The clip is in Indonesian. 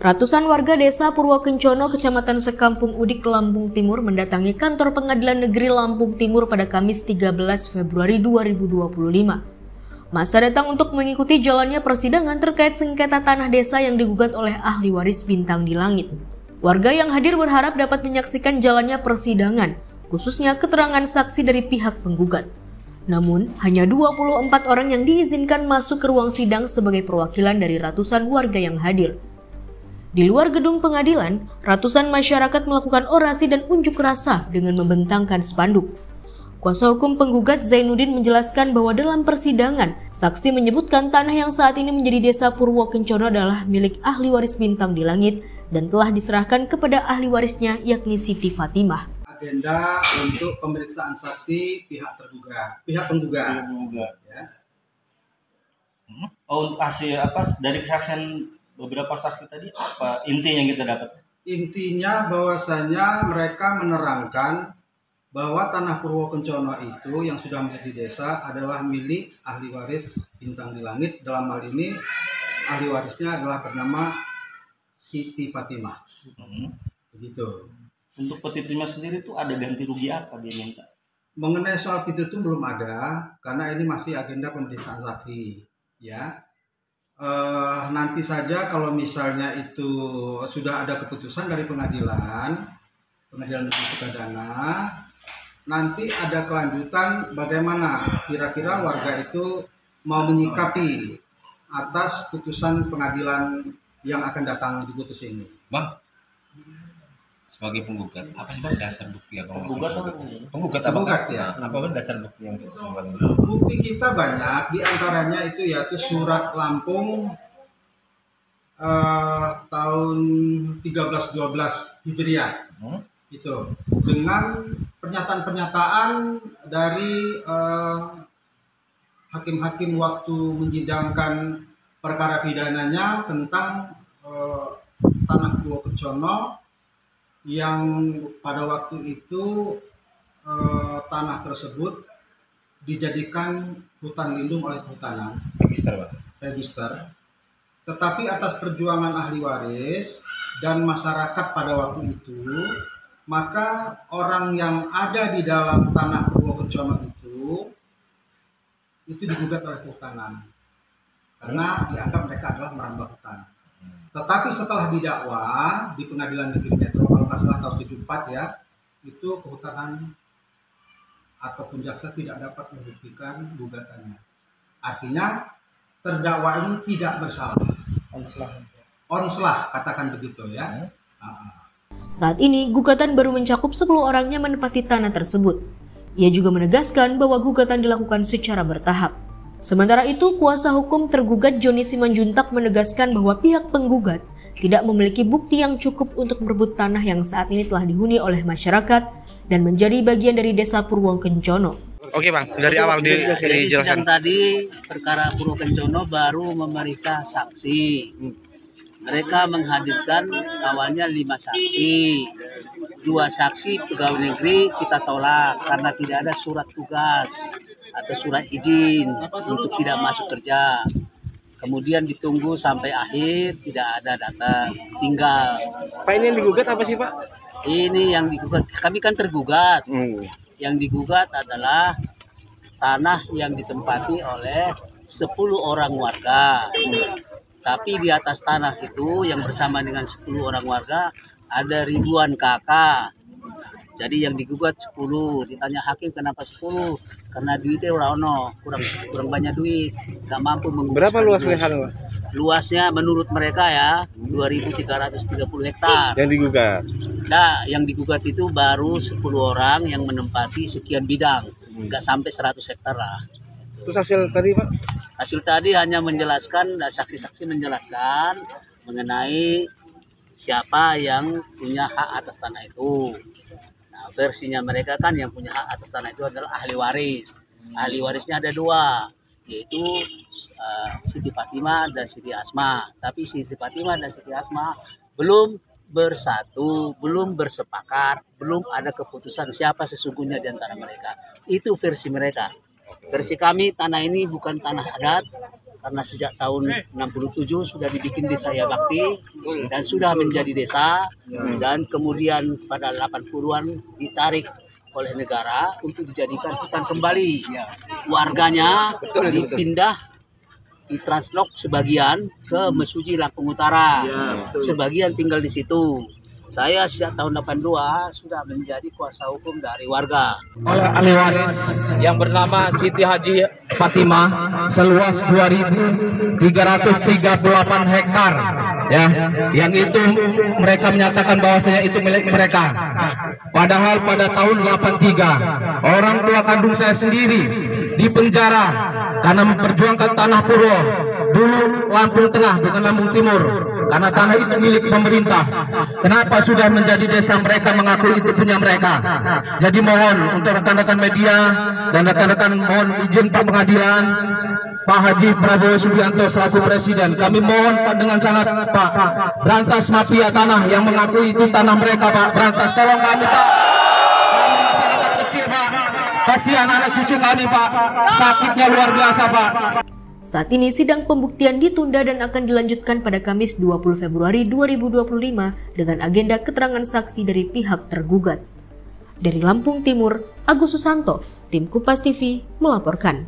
Ratusan warga desa Purwokencono, Kecamatan Sekampung Udik, Lampung Timur mendatangi kantor Pengadilan Negeri Lampung Timur pada Kamis 13 Februari 2025. Masa datang untuk mengikuti jalannya persidangan terkait sengketa tanah desa yang digugat oleh ahli waris Bintang di Langit. Warga yang hadir berharap dapat menyaksikan jalannya persidangan, khususnya keterangan saksi dari pihak penggugat. Namun, hanya 24 orang yang diizinkan masuk ke ruang sidang sebagai perwakilan dari ratusan warga yang hadir. Di luar gedung pengadilan, ratusan masyarakat melakukan orasi dan unjuk rasa dengan membentangkan spanduk. Kuasa hukum penggugat Zainuddin menjelaskan bahwa dalam persidangan, saksi menyebutkan tanah yang saat ini menjadi desa Purwokencono adalah milik ahli waris Bintang di Langit dan telah diserahkan kepada ahli warisnya yakni Siti Fatimah. Agenda untuk pemeriksaan saksi pihak penggugat. Ya. Oh, hasil apa dari kesaksian beberapa saksi tadi apa intinya yang kita dapat? Intinya bahwasanya mereka menerangkan bahwa tanah Purwokencono itu yang sudah menjadi desa adalah milik ahli waris Bintang di Langit. Dalam hal ini ahli warisnya adalah bernama Siti Fatimah. Begitu. Untuk petitumnya sendiri itu ada ganti rugi apa dia minta? Mengenai soal petitum belum ada karena ini masih agenda pemeriksaan saksi. Ya. Nanti saja kalau misalnya itu sudah ada keputusan dari pengadilan negeri Sukadana, nanti ada kelanjutan bagaimana kira-kira warga itu mau menyikapi atas putusan pengadilan yang akan datang diputus ini. Bang, sebagai penggugat, apa sih bang dasar bukti apa? Penggugat ya. Apa bang dasar bukti yang bukti kita banyak, diantaranya itu yaitu surat Lampung tahun 1312 Hijriah. Itu dengan pernyataan-pernyataan dari hakim-hakim waktu menyidangkan perkara pidananya tentang tanah Purwokencono yang pada waktu itu tanah tersebut dijadikan hutan lindung oleh kehutanan register. Tetapi atas perjuangan ahli waris dan masyarakat pada waktu itu, maka orang yang ada di dalam tanah Purwokencono itu digugat oleh kehutanan karena dianggap mereka adalah merambah hutan. Tetapi setelah didakwa di Pengadilan Negeri Metro kalau nggak salah tahun 74 ya, itu kehutanan ataupun jaksa tidak dapat membuktikan gugatannya. Artinya terdakwa ini tidak bersalah. Onslah katakan begitu ya. Saat ini gugatan baru mencakup 10 orang yang menempati tanah tersebut. Ia juga menegaskan bahwa gugatan dilakukan secara bertahap. Sementara itu, kuasa hukum tergugat Joni Simanjuntak menegaskan bahwa pihak penggugat tidak memiliki bukti yang cukup untuk merebut tanah yang saat ini telah dihuni oleh masyarakat dan menjadi bagian dari desa Purwokencono. Oke bang, dari awal Jadi sidang tadi perkara Purwokencono baru memeriksa saksi. Mereka menghadirkan awalnya 5 saksi. 2 saksi pegawai negeri kita tolak karena tidak ada surat tugas atau surat izin untuk tidak masuk kerja. Kemudian ditunggu sampai akhir tidak ada datang, tinggal. Pak, ini yang digugat apa sih Pak? Ini yang digugat, kami kan tergugat. Yang digugat adalah tanah yang ditempati oleh 10 orang warga. Tapi di atas tanah itu yang bersama dengan 10 orang warga ada ribuan kakak. Jadi yang digugat 10, ditanya hakim kenapa 10? Karena duitnya kurang banyak duit, nggak mampu mengurus. Berapa luas lahan? Luasnya menurut mereka ya 2.330 hektar. Yang digugat? Nah, yang digugat itu baru 10 orang yang menempati sekian bidang, nggak sampai 100 hektar lah. Terus hasil tadi Pak? Hasil tadi hanya menjelaskan, saksi-saksi menjelaskan mengenai siapa yang punya hak atas tanah itu. Nah, versinya mereka kan yang punya hak atas tanah itu adalah ahli waris. Ahli warisnya ada 2, yaitu Siti Fatimah dan Siti Asma. Tapi Siti Fatimah dan Siti Asma belum bersatu, belum bersepakat, belum ada keputusan siapa sesungguhnya di antara mereka. Itu versi mereka. Versi kami, tanah ini bukan tanah adat, karena sejak tahun 67 sudah dibikin desa Ya Bakti dan sudah menjadi desa, dan kemudian pada 80-an ditarik oleh negara untuk dijadikan hutan kembali. Warganya dipindah, ditranslok sebagian ke Mesuji Lampung Utara, sebagian tinggal di situ. Saya sejak tahun 82 sudah menjadi kuasa hukum dari warga. Oleh ahli waris yang bernama Siti Haji Fatimah seluas 2.338 hektar, ya, yang itu mereka menyatakan bahwasanya itu milik mereka. Padahal pada tahun 83 orang tua kandung saya sendiri dipenjara karena memperjuangkan tanah Purwo, dulu Lampung Tengah bukan Lampung Timur, karena tanah itu milik pemerintah. Kenapa sudah menjadi desa mereka mengaku itu punya mereka? Jadi mohon untuk rekan-rekan media dan rekan-rekan mohon izin Pak Pengadilan, Pak Haji Prabowo Subianto selaku Presiden, kami mohon Pak dengan sangat Pak, berantas mafia tanah yang mengaku itu tanah mereka Pak, berantas, tolong kami Pak. Kami masyarakat kecil Pak, kasihan anak cucu kami Pak, sakitnya luar biasa Pak. Saat ini sidang pembuktian ditunda dan akan dilanjutkan pada Kamis 20 Februari 2025 dengan agenda keterangan saksi dari pihak tergugat. Dari Lampung Timur, Agus Susanto, Tim Kupas TV melaporkan.